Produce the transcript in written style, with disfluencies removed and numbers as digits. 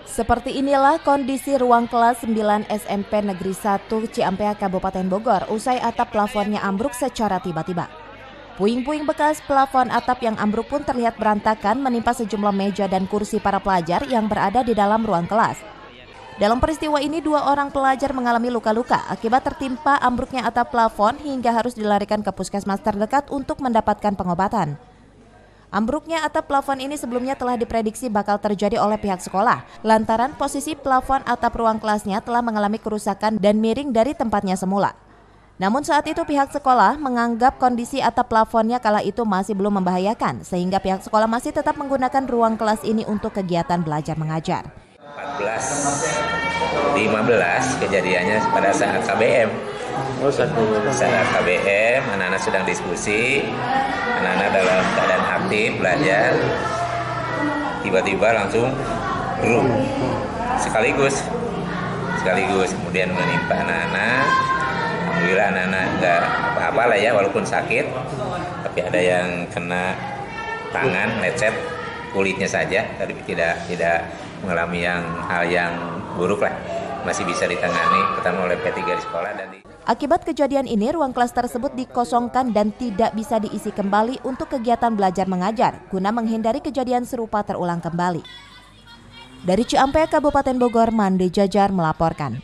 Seperti inilah kondisi ruang kelas 9 SMP Negeri 1 Ciampea Kabupaten Bogor usai atap plafonnya ambruk secara tiba-tiba. Puing-puing bekas plafon atap yang ambruk pun terlihat berantakan menimpa sejumlah meja dan kursi para pelajar yang berada di dalam ruang kelas. Dalam peristiwa ini, 2 orang pelajar mengalami luka-luka akibat tertimpa ambruknya atap plafon hingga harus dilarikan ke puskesmas terdekat untuk mendapatkan pengobatan. Ambruknya atap plafon ini sebelumnya telah diprediksi bakal terjadi oleh pihak sekolah, lantaran posisi plafon atap ruang kelasnya telah mengalami kerusakan dan miring dari tempatnya semula. Namun saat itu pihak sekolah menganggap kondisi atap plafonnya kala itu masih belum membahayakan, sehingga pihak sekolah masih tetap menggunakan ruang kelas ini untuk kegiatan belajar mengajar. 14-15 kejadiannya pada saat KBM. Saat KBM, anak-anak sedang diskusi, anak-anak dalam keadaan aktif belajar, tiba-tiba langsung brum sekaligus kemudian menimpa anak-anak. Alhamdulillah anak-anak nggak apa-apa lah ya, walaupun sakit, tapi ada yang kena tangan, lecet, kulitnya saja, tapi tidak mengalami hal yang buruk lah, masih bisa ditangani pertama oleh P3 di sekolah dan Akibat kejadian ini, ruang kelas tersebut dikosongkan dan tidak bisa diisi kembali untuk kegiatan belajar mengajar, guna menghindari kejadian serupa terulang kembali. Dari Ciampea, Kabupaten Bogor, Mande Jajar melaporkan.